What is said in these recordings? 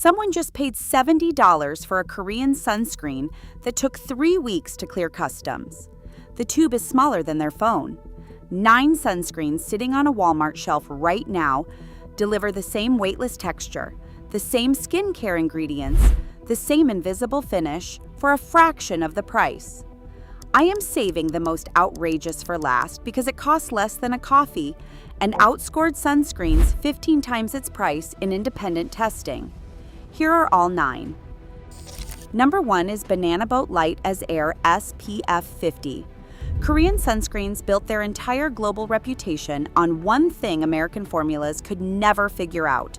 Someone just paid $70 for a Korean sunscreen that took 3 weeks to clear customs. The tube is smaller than their phone. 9 sunscreens sitting on a Walmart shelf right now deliver the same weightless texture, the same skincare ingredients, the same invisible finish for a fraction of the price. I am saving the most outrageous for last because it costs less than a coffee and outscored sunscreens 15 times its price in independent testing. Here are all 9. Number 1 is Banana Boat Light as Air SPF 50. Korean sunscreens built their entire global reputation on one thing American formulas could never figure out: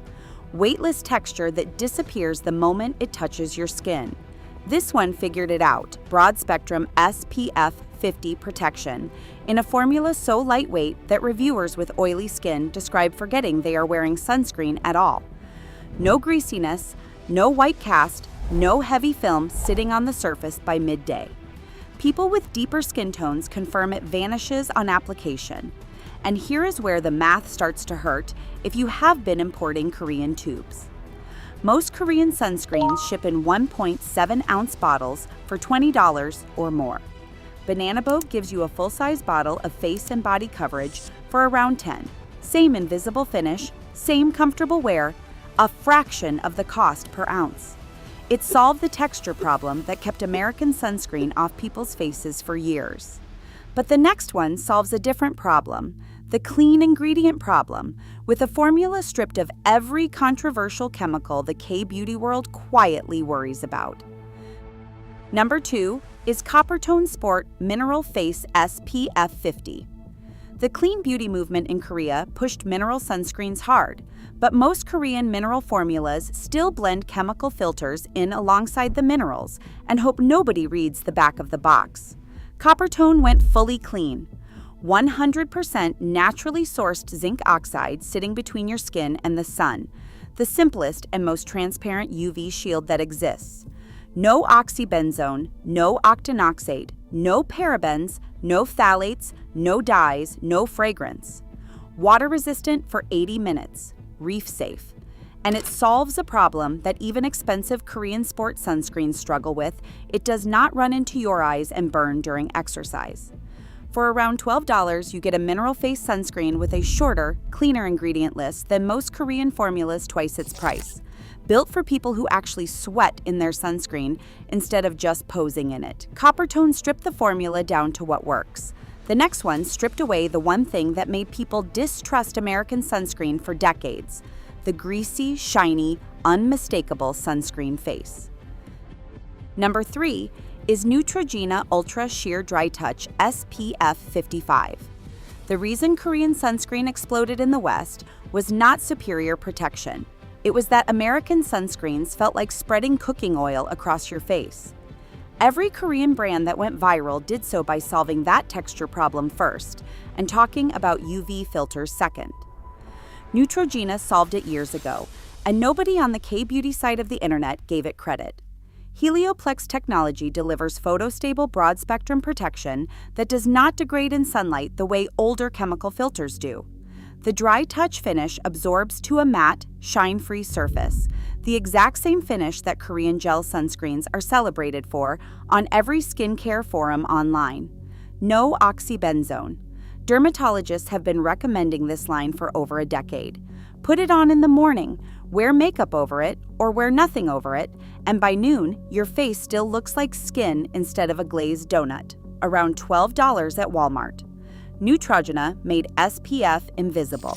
weightless texture that disappears the moment it touches your skin. This one figured it out: broad spectrum SPF 50 protection, in a formula so lightweight that reviewers with oily skin describe forgetting they are wearing sunscreen at all. No greasiness, no white cast, no heavy film sitting on the surface by midday. People with deeper skin tones confirm it vanishes on application. And here is where the math starts to hurt if you have been importing Korean tubes. Most Korean sunscreens ship in 1.7-ounce bottles for $20 or more. Banana Boat gives you a full-size bottle of face and body coverage for around $10. Same invisible finish, same comfortable wear, a fraction of the cost per ounce. It solved the texture problem that kept American sunscreen off people's faces for years. But the next one solves a different problem, the clean ingredient problem, with a formula stripped of every controversial chemical the K-beauty world quietly worries about. Number 2 is Coppertone Sport Mineral Face SPF 50. The clean beauty movement in Korea pushed mineral sunscreens hard, but most Korean mineral formulas still blend chemical filters in alongside the minerals and hope nobody reads the back of the box. Coppertone went fully clean. 100% naturally sourced zinc oxide sitting between your skin and the sun, the simplest and most transparent UV shield that exists. No oxybenzone, no octinoxate, no parabens, no phthalates, no dyes, no fragrance. Water resistant for 80 minutes, reef safe. And it solves a problem that even expensive Korean sport sunscreens struggle with: it does not run into your eyes and burn during exercise. For around $12, you get a mineral face sunscreen with a shorter, cleaner ingredient list than most Korean formulas twice its price. Built for people who actually sweat in their sunscreen instead of just posing in it. Coppertone stripped the formula down to what works. The next one stripped away the one thing that made people distrust American sunscreen for decades: the greasy, shiny, unmistakable sunscreen face. Number 3 is Neutrogena Ultra Sheer Dry Touch SPF 55. The reason Korean sunscreen exploded in the West was not superior protection. It was that American sunscreens felt like spreading cooking oil across your face. Every Korean brand that went viral did so by solving that texture problem first and talking about UV filters second. Neutrogena solved it years ago, and nobody on the K-beauty side of the internet gave it credit. Helioplex technology delivers photostable broad-spectrum protection that does not degrade in sunlight the way older chemical filters do. The dry touch finish absorbs to a matte, shine-free surface, the exact same finish that Korean gel sunscreens are celebrated for on every skincare forum online. No oxybenzone. Dermatologists have been recommending this line for over a decade. Put it on in the morning, wear makeup over it, or wear nothing over it, and by noon, your face still looks like skin instead of a glazed donut. Around $12 at Walmart. Neutrogena made SPF invisible.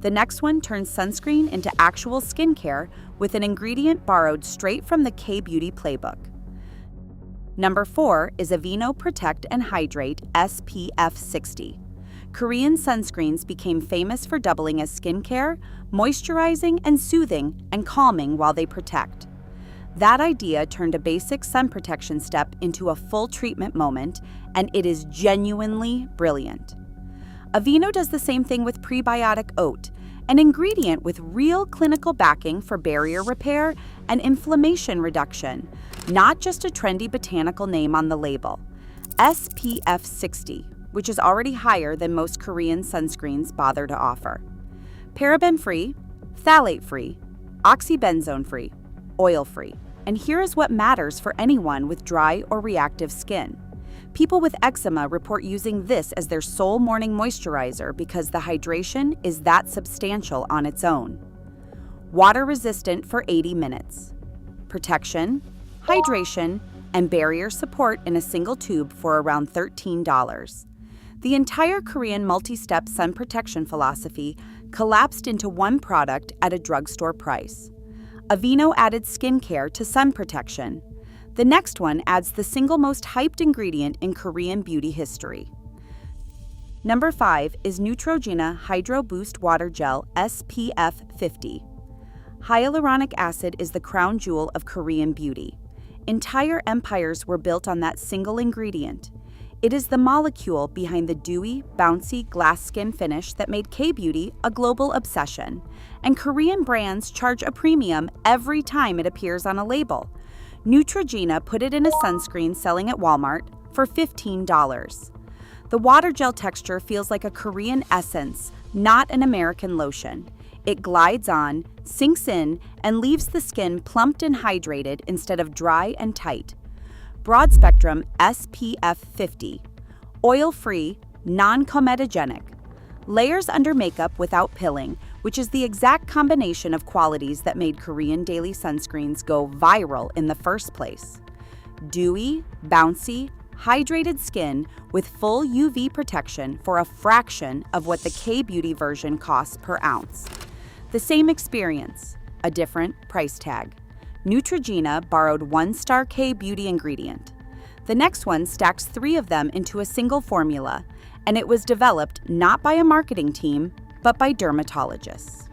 The next one turns sunscreen into actual skincare with an ingredient borrowed straight from the K-beauty playbook. Number 4 is Aveeno Protect and Hydrate SPF 60. Korean sunscreens became famous for doubling as skincare, moisturizing and soothing and calming while they protect. That idea turned a basic sun protection step into a full treatment moment, and it is genuinely brilliant. Aveeno does the same thing with prebiotic oat, an ingredient with real clinical backing for barrier repair and inflammation reduction, not just a trendy botanical name on the label. SPF 60, which is already higher than most Korean sunscreens bother to offer. Paraben-free, phthalate-free, oxybenzone-free, oil-free. And here is what matters for anyone with dry or reactive skin. People with eczema report using this as their sole morning moisturizer because the hydration is that substantial on its own. Water resistant for 80 minutes. Protection, hydration, and barrier support in a single tube for around $13. The entire Korean multi-step sun protection philosophy collapsed into one product at a drugstore price. Aveeno added skincare to sun protection. The next one adds the single most hyped ingredient in Korean beauty history. Number 5 is Neutrogena Hydro Boost Water Gel SPF 50. Hyaluronic acid is the crown jewel of Korean beauty. Entire empires were built on that single ingredient. It is the molecule behind the dewy, bouncy glass skin finish that made K-beauty a global obsession, and Korean brands charge a premium every time it appears on a label. Neutrogena put it in a sunscreen selling at Walmart for $15. The water gel texture feels like a Korean essence, not an American lotion. It glides on, sinks in, and leaves the skin plumped and hydrated instead of dry and tight. Broad spectrum SPF 50. Oil-free, non-comedogenic. Layers under makeup without pilling, which is the exact combination of qualities that made Korean daily sunscreens go viral in the first place. Dewy, bouncy, hydrated skin with full UV protection for a fraction of what the K-beauty version costs per ounce. The same experience, a different price tag. Neutrogena borrowed one-star K-beauty ingredient. The next one stacks 3 of them into a single formula, and it was developed not by a marketing team, but by dermatologists.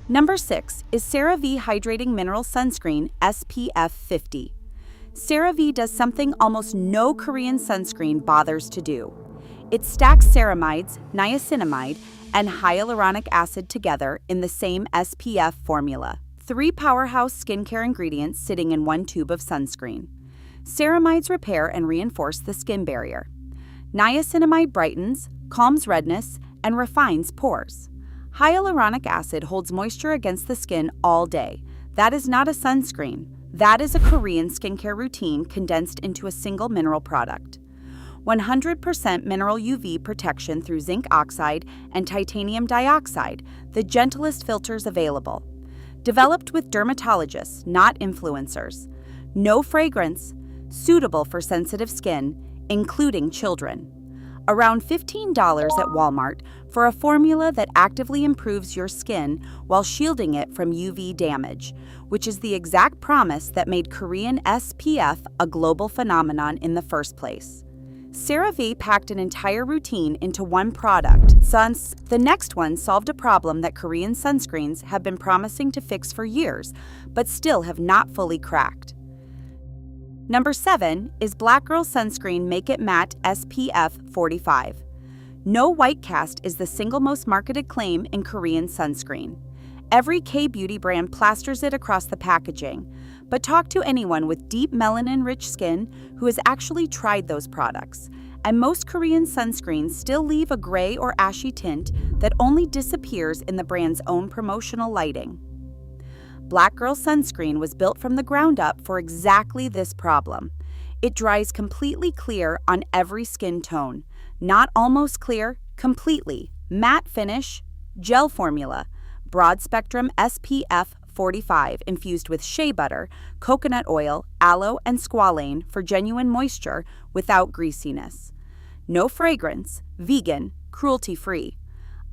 Number 6 is CeraVe Hydrating Mineral Sunscreen SPF 50. CeraVe does something almost no Korean sunscreen bothers to do. It stacks ceramides, niacinamide, and hyaluronic acid together in the same SPF formula. 3 powerhouse skincare ingredients sitting in one tube of sunscreen. Ceramides repair and reinforce the skin barrier. Niacinamide brightens, calms redness, and refines pores. Hyaluronic acid holds moisture against the skin all day. That is not a sunscreen. That is a Korean skincare routine condensed into a single mineral product. 100% mineral UV protection through zinc oxide and titanium dioxide, the gentlest filters available. Developed with dermatologists, not influencers. No fragrance, suitable for sensitive skin, including children. Around $15 at Walmart for a formula that actively improves your skin while shielding it from UV damage, which is the exact promise that made Korean SPF a global phenomenon in the first place. CeraVe packed an entire routine into one product, since the next one solved a problem that Korean sunscreens have been promising to fix for years, but still have not fully cracked. Number 7 is Black Girl Sunscreen Make It Matte SPF 45. No white cast is the single most marketed claim in Korean sunscreen. Every K-beauty brand plasters it across the packaging, but talk to anyone with deep melanin-rich skin who has actually tried those products, and most Korean sunscreens still leave a gray or ashy tint that only disappears in the brand's own promotional lighting. Black Girl Sunscreen was built from the ground up for exactly this problem. It dries completely clear on every skin tone, not almost clear, completely, matte finish, gel formula, broad spectrum SPF 45 infused with shea butter, coconut oil, aloe, and squalane for genuine moisture without greasiness. No fragrance, vegan, cruelty-free.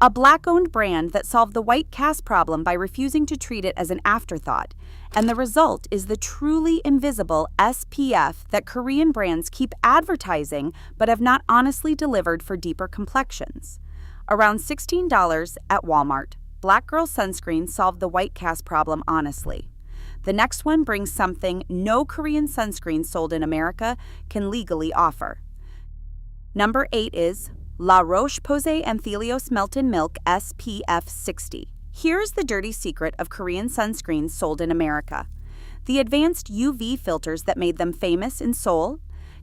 A Black-owned brand that solved the white cast problem by refusing to treat it as an afterthought, and the result is the truly invisible SPF that Korean brands keep advertising but have not honestly delivered for deeper complexions. Around $16 at Walmart, Black Girl Sunscreen solved the white cast problem honestly. The next one brings something no Korean sunscreen sold in America can legally offer. Number 8 is La Roche-Posay Anthelios Melted Milk SPF 60. Here's the dirty secret of Korean sunscreens sold in America. The advanced UV filters that made them famous in Seoul,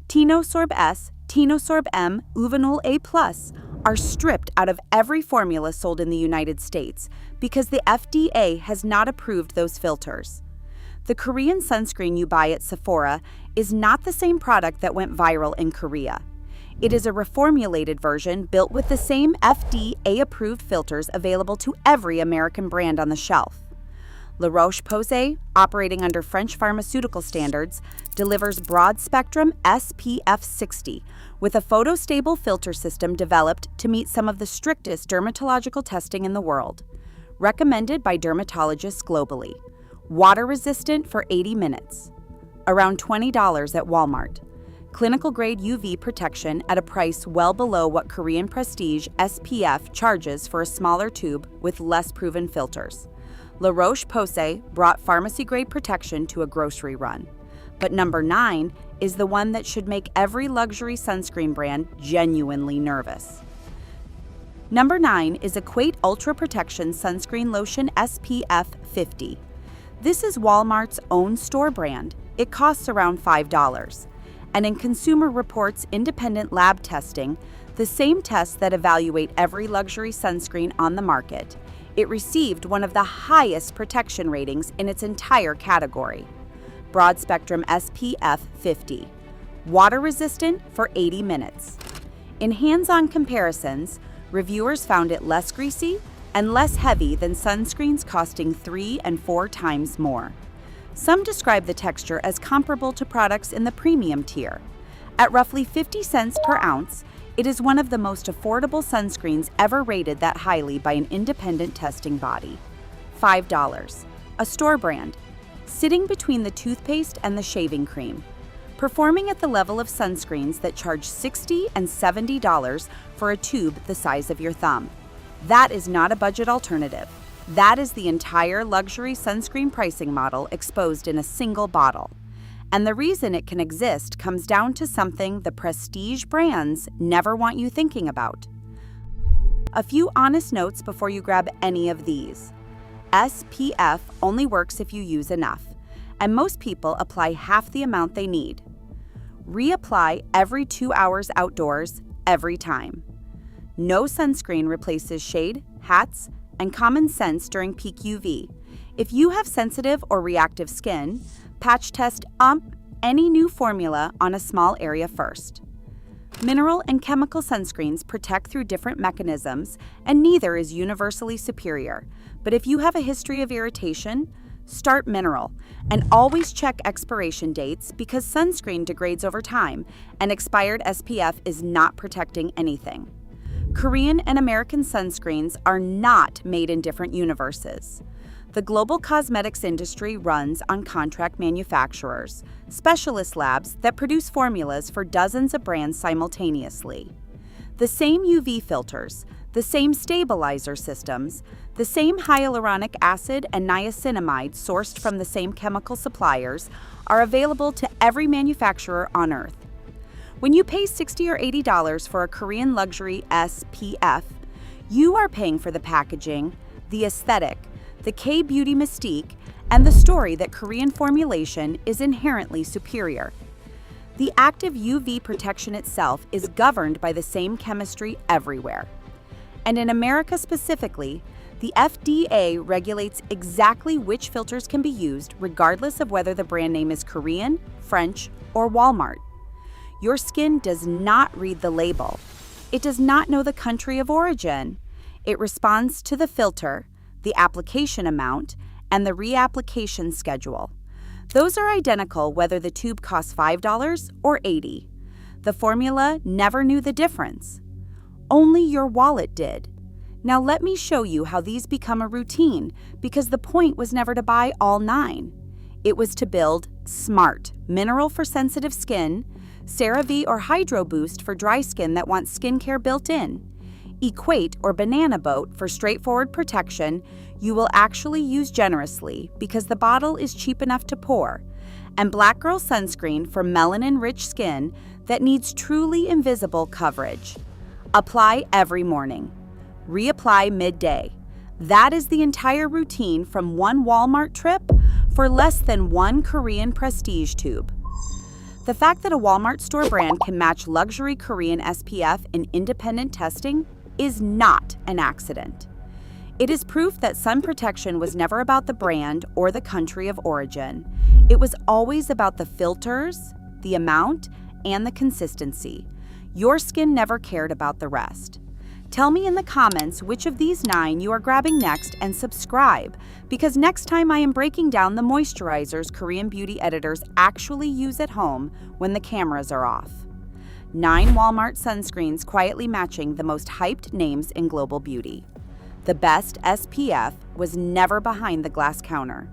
Tinosorb S, Tinosorb M, Uvanol A+, are stripped out of every formula sold in the United States because the FDA has not approved those filters. The Korean sunscreen you buy at Sephora is not the same product that went viral in Korea. It is a reformulated version built with the same FDA-approved filters available to every American brand on the shelf. La Roche-Posay, operating under French pharmaceutical standards, delivers broad-spectrum SPF 60 with a photostable filter system developed to meet some of the strictest dermatological testing in the world. Recommended by dermatologists globally. Water-resistant for 80 minutes. Around $20 at Walmart. Clinical-grade UV protection at a price well below what Korean Prestige SPF charges for a smaller tube with less proven filters. La Roche-Posay brought pharmacy-grade protection to a grocery run. But number 9 is the one that should make every luxury sunscreen brand genuinely nervous. Number 9 is Equate Ultra Protection Sunscreen Lotion SPF 50. This is Walmart's own store brand. It costs around $5. And in Consumer Reports' independent lab testing, the same tests that evaluate every luxury sunscreen on the market, it received one of the highest protection ratings in its entire category. Broad Spectrum SPF 50. Water resistant for 80 minutes. In hands-on comparisons, reviewers found it less greasy and less heavy than sunscreens costing 3 and 4 times more. Some describe the texture as comparable to products in the premium tier. At roughly 50 cents per ounce, it is one of the most affordable sunscreens ever rated that highly by an independent testing body. $5. A store brand, sitting between the toothpaste and the shaving cream, performing at the level of sunscreens that charge $60 and $70 for a tube the size of your thumb. That is not a budget alternative. That is the entire luxury sunscreen pricing model exposed in a single bottle. And the reason it can exist comes down to something the prestige brands never want you thinking about. A few honest notes before you grab any of these. SPF only works if you use enough, and most people apply half the amount they need. Reapply every 2 hours outdoors, every time. No sunscreen replaces shade, hats, and common sense during peak UV. If you have sensitive or reactive skin, patch test any new formula on a small area first. Mineral and chemical sunscreens protect through different mechanisms, and neither is universally superior. But if you have a history of irritation, start mineral, and always check expiration dates because sunscreen degrades over time, and expired SPF is not protecting anything. Korean and American sunscreens are not made in different universes. The global cosmetics industry runs on contract manufacturers, specialist labs that produce formulas for dozens of brands simultaneously. The same UV filters, the same stabilizer systems, the same hyaluronic acid and niacinamide sourced from the same chemical suppliers are available to every manufacturer on Earth. When you pay $60 or $80 for a Korean luxury SPF, you are paying for the packaging, the aesthetic, the K-beauty mystique, and the story that Korean formulation is inherently superior. The active UV protection itself is governed by the same chemistry everywhere. And in America specifically, the FDA regulates exactly which filters can be used regardless of whether the brand name is Korean, French, or Walmart. Your skin does not read the label. It does not know the country of origin. It responds to the filter, the application amount, and the reapplication schedule. Those are identical whether the tube costs $5 or $80. The formula never knew the difference. Only your wallet did. Now let me show you how these become a routine, because the point was never to buy all 9. It was to build SMART, mineral for sensitive skin, CeraVe or Hydro Boost for dry skin that wants skincare built in, Equate or Banana Boat for straightforward protection you will actually use generously because the bottle is cheap enough to pour, and Black Girl Sunscreen for melanin-rich skin that needs truly invisible coverage. Apply every morning. Reapply midday. That is the entire routine from one Walmart trip for less than one Korean prestige tube. The fact that a Walmart store brand can match luxury Korean SPF in independent testing is not an accident. It is proof that sun protection was never about the brand or the country of origin. It was always about the filters, the amount, and the consistency. Your skin never cared about the rest. Tell me in the comments which of these 9 you are grabbing next and subscribe, because next time I am breaking down the moisturizers Korean beauty editors actually use at home when the cameras are off. 9 Walmart sunscreens quietly matching the most hyped names in global beauty. The best SPF was never behind the glass counter.